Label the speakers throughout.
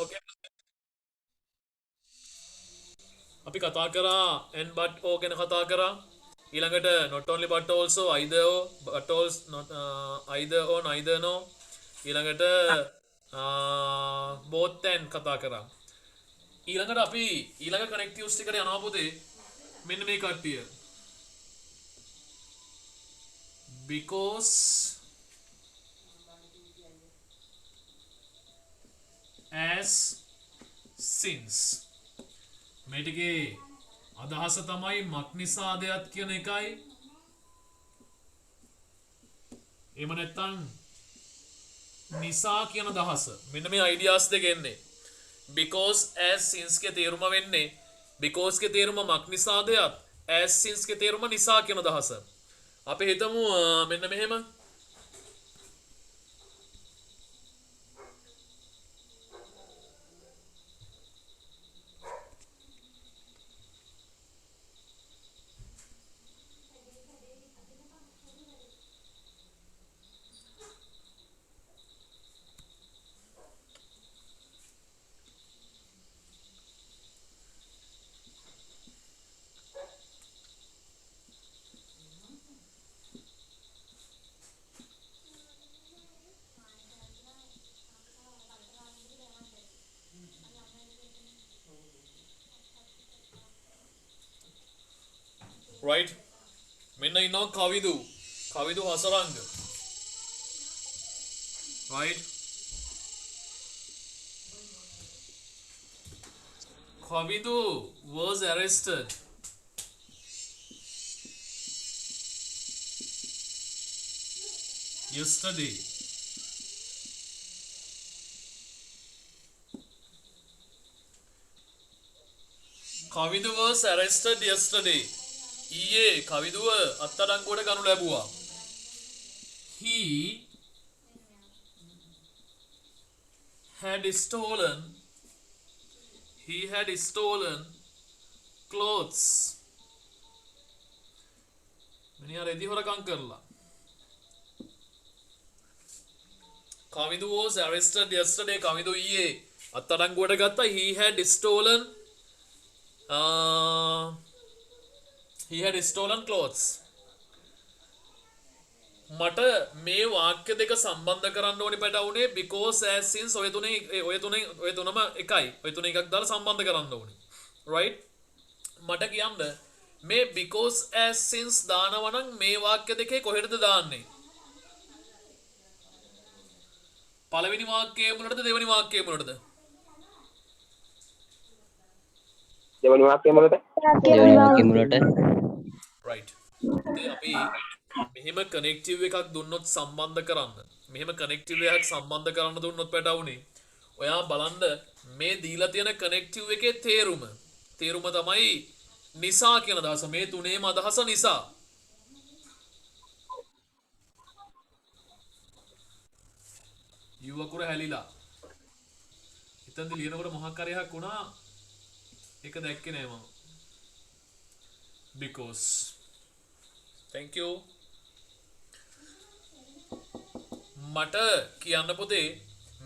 Speaker 1: Okay. අපි කතා කරා and but or ගැන කතා කරා. ඊළඟට not only but also either or but also not either or neither no. ඊළඟට both and කතා කරා. ඊළඟට අපි ඊළඟ කනෙක්ටිව්ස් ටිකට යනවා පුතේ. මෙන්න මේ කට්ටිය. Because as since මේ ටිකේ අදහස තමයි මක් නිසාදයක් කියන එකයි. එහෙම නැත්නම් නිසා කියන අදහස. මෙන්න මේ අයිඩියාස් දෙක එන්නේ. because as since के තේරුම වෙන්නේ because के තේරුම මක් නිසාදයක් as since के තේරුම නිසා කියන අදහස. අපි හිතමු මෙන්න මෙහෙම. right මෙන්න ඉන්නවා කවිදු Hasaranga right කවිදු was arrested yesterday කවිදු was arrested yesterday ඊයේ කවිදුව අත්අඩංගුවට ගනු ලැබුවා. He had stolen clothes. මිනිහා රෙදි හොරකම් කරලා. කවිදු was arrested yesterday. කවිදු ඊයේ අත්අඩංගුවට ගත්තා. He had stolen clothes. මට මේ වාක්‍ය දෙක සම්බන්ධ කරන්න ඕනි පැටවුනේ because as since ඔය තුනම එකයි. ඔය තුන එකක් දාලා සම්බන්ධ කරන්න ඕනි. right? මට කියන්න මේ because as since දානවා නම් මේ වාක්‍ය දෙකේ කොහෙටද දාන්නේ? පළවෙනි වාක්‍යයේ මුලටද දෙවෙනි වාක්‍යයේ මුලටද?
Speaker 2: දෙවෙනි වාක්‍යයේ මුලට.
Speaker 1: right. ඉතින් අපි මෙහෙම කනෙක්ටිව් එකක් දුන්නොත් සම්බන්ධ කරන්න. මෙහෙම කනෙක්ටිව් එකක් සම්බන්ධ කරන්න දුන්නොත් පැටවුනේ. ඔයා බලන්න මේ දීලා තියෙන කනෙක්ටිව් එකේ තේරුම. තේරුම තමයි නිසා කියන අදහස. මේ තුනේම අදහස නිසා. යුවකුර හැලිලා. හිතන්දි ලියනකොට මොහක් හරි එකක් වුණා. ඒක දැක්කේ නෑ මම. because thank you මට කියන්න පුතේ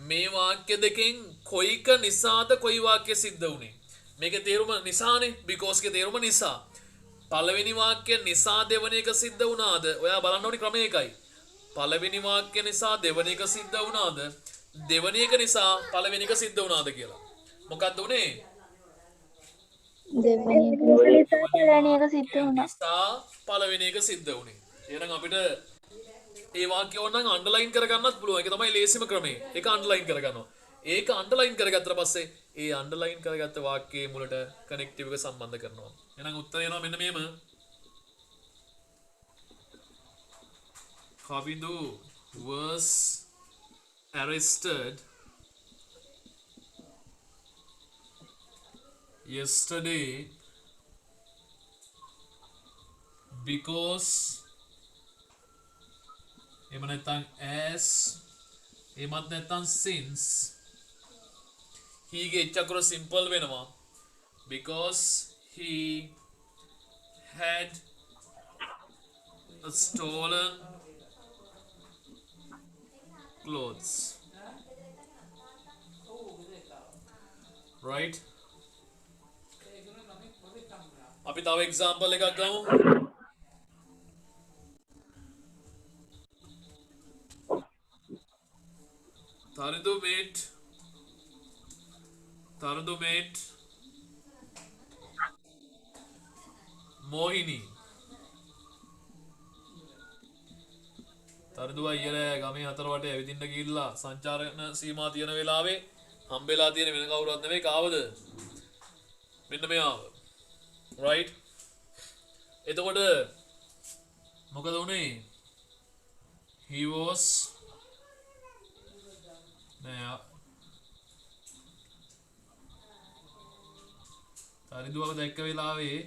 Speaker 1: මේ වාක්‍ය දෙකෙන් කොයික නිසාද කොයි වාක්‍ය සිද්ධ වුනේ මේකේ තේරුම නිසානේ because ගේ තේරුම නිසා පළවෙනි වාක්‍ය නිසා දෙවෙනි එක සිද්ධ වුණාද ඔයා බලන්න ඕනි ක්‍රමය එකයි පළවෙනි වාක්‍ය නිසා දෙවෙනි එක සිද්ධ වුණාද දෙවෙනි එක නිසා පළවෙනි එක සිද්ධ වුණාද කියලා මොකක්ද උනේ
Speaker 3: දෙවෙනි එක පළවෙනි එක සිද්ධ වුණා.
Speaker 1: පළවෙනි එක සිද්ධ වුණේ. එහෙනම් අපිට ඒ වාක්‍ය ඕනනම් අන්ඩර්ලයින් කරගන්නත් පුළුවන්. ඒක තමයි ලේසිම ක්‍රමය. ඒක අන්ඩර්ලයින් කරගන්නවා. ඒක අන්ඩර්ලයින් කරගත්තට පස්සේ ඒ අන්ඩර්ලයින් කරගත්ත වාක්‍යයේ මුලට කනෙක්ටිව් එක සම්බන්ධ කරනවා. එහෙනම් උත්තරය එනවා මෙන්න මෙහෙම. Kavidu was arrested yesterday because එහෙම නැත්නම් as එහෙමත් නැත්නම් since he ගේ චක්‍ර සිම්පල් වෙනවා because he had stolen clothes right? අපි තව එක්සාම්පල් එකක් ගමු. තරුදු මේට් මෝහිනී තරුදුව අයියල ගමේ හතර වටේ ඇවිදින්න ගිහිල්ලා සංචාරන සීමා තියෙන වෙලාවේ හම්බෙලා තියෙන වෙන කවුරුත් නෙවෙයි කාවද? මෙන්න මෙයාව. right? එතකොට මොකද උනේ? he was නෑ තරිදුවව දැක්ක වෙලාවේ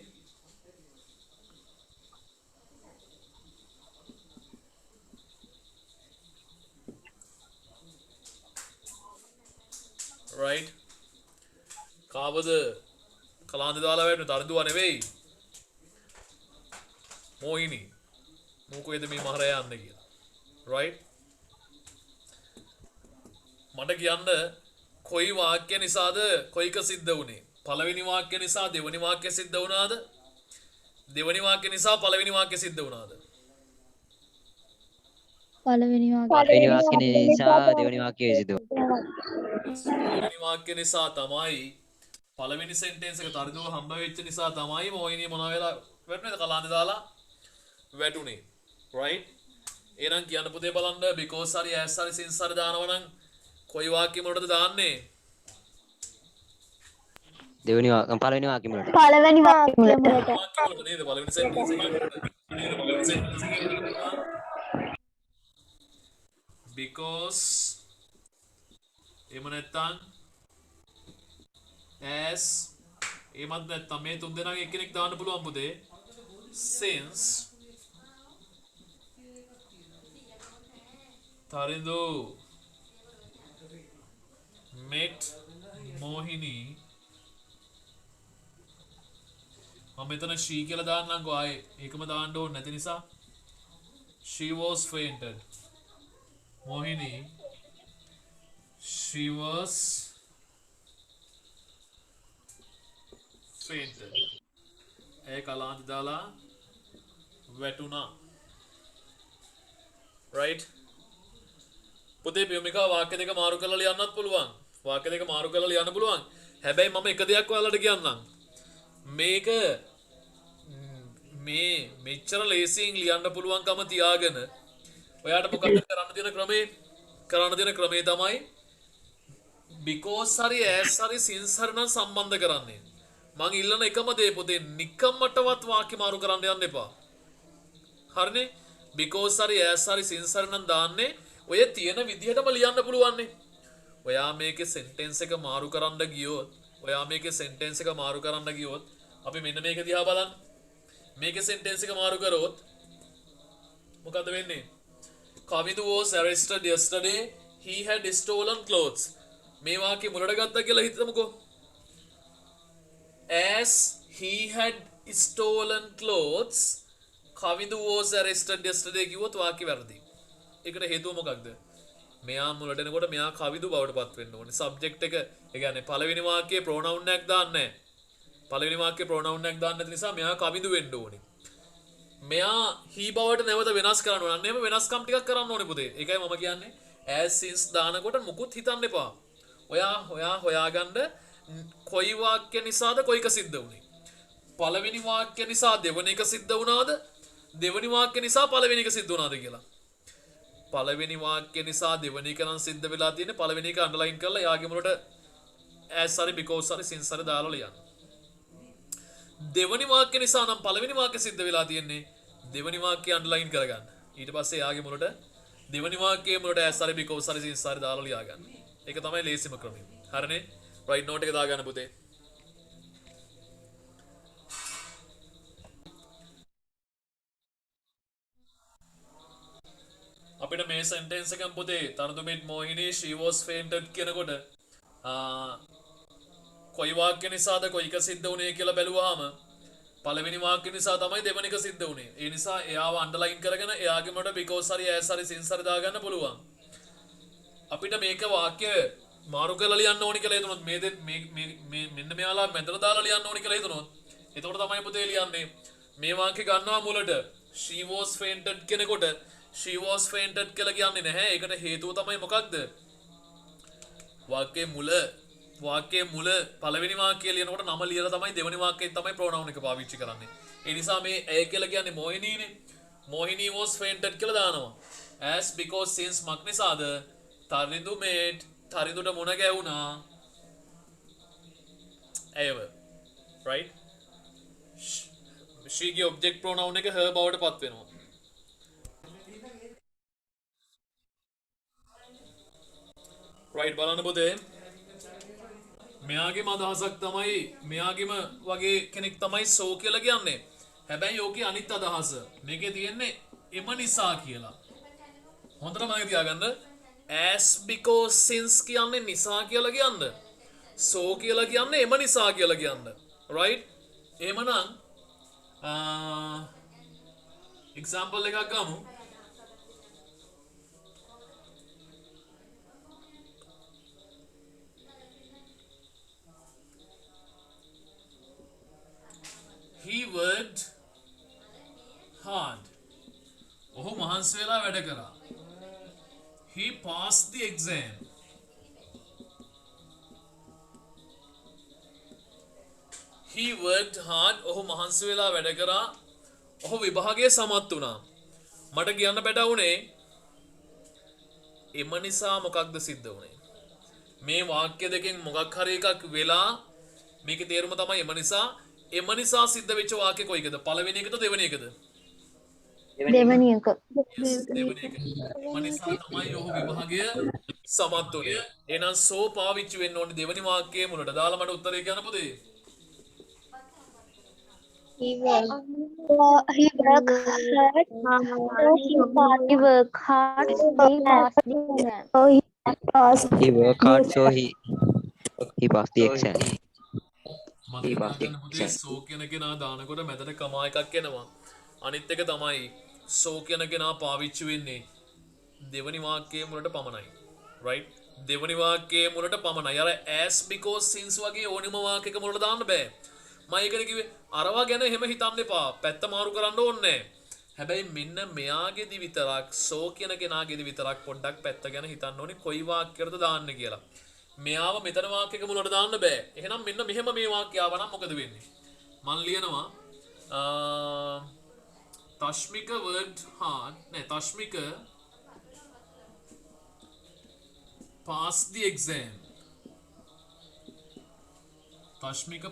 Speaker 1: right? කාවද කලාන්ත දාලා වැටුනේ තරිදුව නෙවෙයි මෝහිනී මොකේද මේ මහරයා යන්නේ කියලා. right? මට කියන්න කොයි වාක්‍ය නිසාද කොයික සිද්ධ වුණේ? පළවෙනි වාක්‍ය නිසා දෙවෙනි වාක්‍ය සිද්ධ වුණාද? දෙවෙනි වාක්‍ය නිසා පළවෙනි වාක්‍ය සිද්ධ වුණාද?
Speaker 3: පළවෙනි
Speaker 4: පළවෙනි වාක්‍ය නිසා දෙවෙනි වාක්‍ය සිද්ධ වුණා.
Speaker 1: පළවෙනි වාක්‍ය නිසා තමයි පළවෙනි සෙන්ටෙන්ස් එක තරිදුව හම්බ වෙච්ච නිසා තමයි මොහිනිය මොනවා වෙලා වැටුනේද කලාන්ත දාලා වැටුනේ. right? එහෙනම් කියන්න පුතේ බලන්න because හරි as හරි since හරි දානවා නම් කොයි වාක්‍ය මොකටද දාන්නේ?
Speaker 4: දෙවෙනි වාක්‍ය පළවෙනි වාක්‍ය වලට.
Speaker 3: පළවෙනි වාක්‍ය මුලට.
Speaker 1: වාක්‍ය වලට නේද පළවෙනි සෙන්ටෙන්ස් එක because එහෙම නැත්තම් as එහෙමත් නැත්තම් මේ තුන් දෙනාගෙන් එක්කෙනෙක් දාන්න පුළුවන් පුතේ since තරිඳු met Mohini මම මෙතන she කියලා දාන්නම්කෝ ආයේ ඒකම දාන්න ඕනේ නැති නිසා she was fainted Mohini she was fainted ඒ කලාන්ත දාලා වැටුණා right පුතේ ප්‍රියමිකා වාක්‍ය දෙක මාරු කරලා ලියන්නත් පුළුවන් වාක්‍ය දෙක මාරු කරලා ලියන්න පුළුවන් හැබැයි මම එක දෙයක් ඔයාලට කියන්නම් මේක මේ මෙච්චර ලේසියෙන් ලියන්න පුළුවන්කම තියාගෙන ඔයාට මොකක්ද කරන්න තියෙන ක්‍රමේ තමයි because හරි as හරි since හරි නම් සම්බන්ධ කරන්නේ මං ඉල්ලන එකම දේ පුතේ නිකම්මටවත් වාක්‍ය මාරු කරන්න යන්න එපා හරිනේ because හරි as හරි since හරි නම් දාන්නේ ඔය තියෙන විදිහටම ලියන්න පුළුවන්නේ ඔයා මේකේ sentence එක මාරු කරන්න ගියොත් අපි මෙන්න මේක දිහා බලන්න මේකේ sentence එක මාරු කරොත් මොකද වෙන්නේ Kavidu was arrested yesterday he had stolen clothes මේ වාක්‍ය මුලට ගත්තා කියලා හිතමුකෝ as he had stolen clothes Kavidu was arrested yesterday කිව්වොත් වාක්‍ය වැරදි ඒකට හේතුව මොකක්ද මෙයා මුලට එනකොට මෙයා කවිදු බවට පත් වෙන්න ඕනේ සබ්ජෙක්ට් එක ඒ කියන්නේ පළවෙනි වාක්‍යයේ ප්‍රොනවුන් එකක් දාන්නේ නැති නිසා මෙයා කවිදු වෙන්න ඕනේ මෙයා he බවට නැවත වෙනස් කරන්න ඕනේ අන්න එහෙම වෙනස්කම් ටිකක් කරන්න ඕනේ පුතේ ඒකයි මම කියන්නේ as since දානකොට මුකුත් හිතන්න එපා ඔයා හොයාගන්න කොයි වාක්‍ය නිසාද කොයික සිද්ධ වුනේ පළවෙනි වාක්‍ය නිසා දෙවෙනි එක සිද්ධ වුණාද දෙවෙනි වාක්‍ය නිසා පළවෙනි එක සිද්ධ වුණාද කියලා පළවෙනි වාක්‍ය නිසා දෙවෙනි එක නම් සිද්ධ වෙලා තියෙන්නේ පළවෙනි එක අන්ඩර්ලයින් කරලා යාගේ මුලට as හරි because හරි since හරි දාලා ලියන්න දෙවෙනි වාක්‍ය නිසා නම් පළවෙනි වාක්‍ය සිද්ධ වෙලා තියෙන්නේ දෙවෙනි වාක්‍ය අන්ඩර්ලයින් කරගන්න ඊට පස්සේ යාගේ මුලට දෙවෙනි වාක්‍යයේ මුලට as හරි because හරි since හරි දාලා ලියා ගන්න ඒක තමයි ලේසිම ක්‍රමය හරිනේ right note එක දාගන්න පුතේ අපිට මේ sentence එකෙන් පුතේ තනතු මෙත් මොහිනී she was fainted කියනකොට කොයි වාක්‍ය නිසාද කොයික සිද්ධ වුනේ කියලා බැලුවාම පළවෙනි වාක්‍ය නිසා තමයි දෙවෙනි එක සිද්ධ වුනේ ඒ නිසා එයාව අන්ඩර්ලයින් කරගෙන එයාගේ මොකට because හරි as හරි since හරි දාගන්න පුළුවන් අපිට මේක වාක්‍ය මාරු කරලා ලියන්න ඕනි කියලා හිතනොත් මේ මෙන්න මෙයාලා මැදට දාලා ලියන්න ඕනි කියලා හිතනොත් එතකොට තමයි පුතේ ලියන්නේ මේ වාක්‍ය ගන්නවා මුලට she was fainted කෙනෙකුට she was fainted කියලා කියන්නේ නැහැ ඒකට හේතුව තමයි මොකක්ද වාක්‍යයේ මුල පළවෙනි වාක්‍යය ලියනකොට නම ලියලා තමයි දෙවෙනි වාක්‍යයෙන් තමයි pronoun එක පාවිච්චි කරන්නේ ඒ නිසා මේ ඇය කියලා කියන්නේ මොහිනීනේ Mohini was fainted කියලා දානවා as because since මක්නිසාද තරිඳු made තරිඳුට මුණ ගැවුණා ඇයව right she ගේ object pronoun එක her බවට පත් වෙනවා right බලන්න පුතේ මෙයාගේම අදහසක් තමයි මෙයාගේම වගේ කෙනෙක් තමයි සෝ කියලා කියන්නේ හැබැයි ඕකේ අනිත් අදහස මේකේ තියෙන්නේ එම නිසා කියලා හොඳට මතක තියාගන්න as because since කියන්නේ නිසා කියලා කියන්න so කියලා කියන්නේ එම නිසා කියලා කියන්න right එහෙමනම් example එකක් ගමු he worked hard ඔහු මහන්සි වෙලා වැඩ කරා he passed the exam he worked hard ඔහු මහන්සි වෙලා වැඩ කරා ඔහු විභාගයේ සමත් වුණා මට කියන්න බැට වුණේ එම නිසා මොකක්ද සිද්ධ වුණේ මේ වාක්‍ය දෙකෙන් මොකක් හරි එකක් වෙලා මේකේ තේරුම තමයි එම නිසා සිද්ධ වෙච්ච වාක්‍ය කොයිකද පළවෙනි එකද දෙවෙනි එකද
Speaker 3: දෙවනි එක
Speaker 1: දෙවෙනි එක එම නිසා තමයි ඔහු විභාගය සමත් වුණේ එහෙනම් සෝ පාවිච්චි වෙන්න ඕනේ දෙවෙනි වාක්‍යයේ මුලට දාලා මට උත්තරේ කියන්න පුතේ
Speaker 3: he worked hard
Speaker 4: he worked hard so he passed the exam
Speaker 1: මතක ගන්න පුතේ සෝ කියන කෙනා දානකොට මැදට කමා එකක් එනවා අනිත් එක තමයි සෝ කියන කෙනා පාවිච්චි වෙන්නේ දෙවනි වාක්‍යයේ මුලට පමණයි right දෙවනි වාක්‍යයේ මුලට පමණයි අර as because since වගේ ඕනෙම වාක්‍යයක මුලට දාන්න බෑ මම ඒකනේ කිව්වේ අරවා ගැන එහෙම හිතන්න එපා පැත්ත මාරු කරන්න ඕනේ හැබැයි මෙන්න මෙයාගේදි විතරක් සෝ කියන කෙනාගේදි විතරක් පොඩ්ඩක් පැත්ත ගැන හිතන්න ඕනේ කොයි වාක්‍යයකටද දාන්න කියලා මෙයාව මෙතන වාක්‍යයක මුලට දාන්න බෑ එහෙනම් මෙන්න මෙහෙම මේ වාක්‍යය ආව නම් මොකද වෙන්නේ මම ලියනවා Tashmika worked hard Tashmika passed the exam Tashmika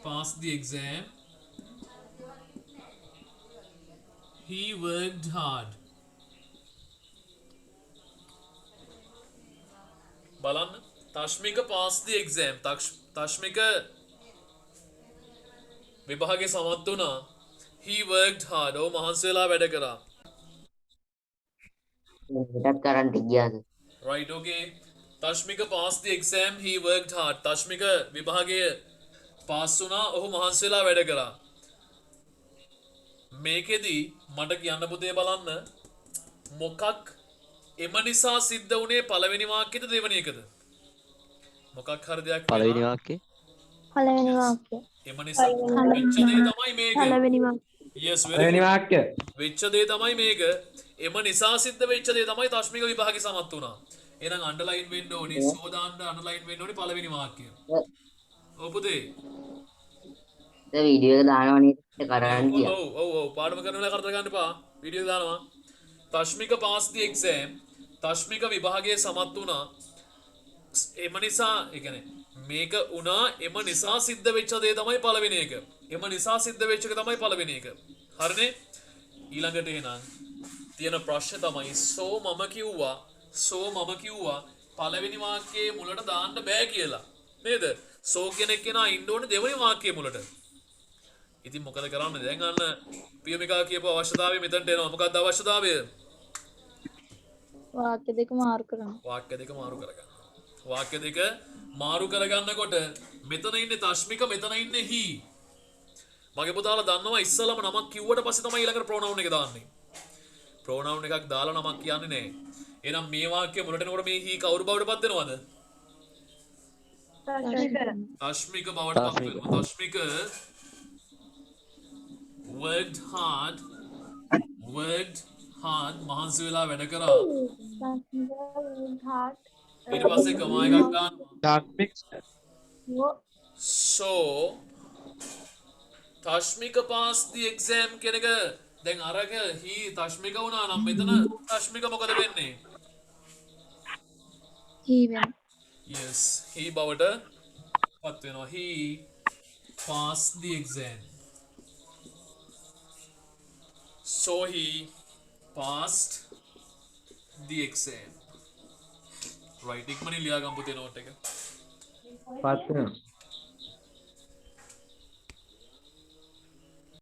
Speaker 1: passed the exam he worked hard බලන්න Tashmika passed the exam Tashmika විභාගයේ සමත් වුණා he worked hard ඔහු මහන්සි වෙලා වැඩ කරා
Speaker 5: හිතත් කරන්ට ගියාද
Speaker 1: right okay Tashmika passed the exam he worked hard Tashmika විභාගයේ පාස් වුණා ඔහු මහන්සි වෙලා වැඩ කරා මේකෙදි මට කියන්න පුතේ බලන්න මොකක් එම නිසා සිද්ධ වුණේ පළවෙනි වාක්‍යද දෙවෙනි එකද මොකක් හරි දෙයක්
Speaker 3: පළවෙනි වාක්‍ය
Speaker 1: එම නිසා වෙච්ච දේ තමයි මේක
Speaker 3: පළවෙනි වාක්‍ය
Speaker 1: yes
Speaker 6: පළවෙනි වාක්‍ය
Speaker 1: වෙච්ච දේ තමයි මේක එම නිසා සිද්ධ වෙච්ච දේ තමයි Tashmika විභාගේ සමත් වුණා එහෙනම් අන්ඩර්ලයින් වෙන්න ඕනේ සෝදාන්න අන්ඩර්ලයින් වෙන්න ඕනේ පළවෙනි වාක්‍යය ඔව් පුතේ
Speaker 5: වීඩියෝ එක දානවනේ කරන්න ගියා
Speaker 1: ඔව් පාඩම කරන වෙලාව කරදර ගන්න එපා වීඩියෝ දානවා Tashmika passed the exam Tashmika විභාගයේ සමත් වුණා එම නිසා ඒ කියන්නේ මේක වුණා එම නිසා සිද්ධ වෙච්ච දේ තමයි පළවෙනි එක එම නිසා සිද්ධ වෙච්ච එක තමයි පළවෙනි එක හරිනේ ඊළඟට එහෙනම් තියෙන ප්‍රශ්නේ තමයි සෝ මම කිව්වා පළවෙනි වාක්‍යයේ මුලට දාන්න බෑ කියලා නේද සෝ කෙනෙක් කෙනා ඉන්න ඕනේ දෙවෙනි වාක්‍යයේ මුලට ඉතින් මොකද කරන්නේ දැන් අන්න පියමිකා කියපු අවශ්‍යතාවය මෙතනට එනවා මොකක්ද අවශ්‍යතාවය
Speaker 3: වාක්‍ය දෙක මාරු කරන්න
Speaker 1: වාක්‍ය දෙක මාරු කරගන්නකොට මෙතන ඉන්නේ Tashmika මෙතන ඉන්නේ he මගේ පුතාලා දන්නවා ඉස්සලම නමක් කිව්වට පස්සේ තමයි ඊළඟට pronoun එක දාන්නේ pronoun එකක් දාලා නමක් කියන්නේ නැහැ එහෙනම් මේ වාක්‍ය මුලට එනකොට මේ he කවුරු බවට පත් වෙනවද තශ්මික බවට පත් වෙනවා. තශ්මික worked hard මහන්සි වෙලා වැඩ කරා. ඊට පස්සේ කමා එකක් ගන්නවා. So තශ්මික passed the exam කියන එක දැන් අරක he තශ්මික වුණා නම් මෙතන තශ්මික මොකද වෙන්නේ?
Speaker 3: he වෙන
Speaker 1: Yes, he බවට පත් වෙනවා. He passed the exam. So he passed the exam. Right, ඉක්මනින් ලියා ගමු පුතේ note එක.
Speaker 4: පත් වෙනවා.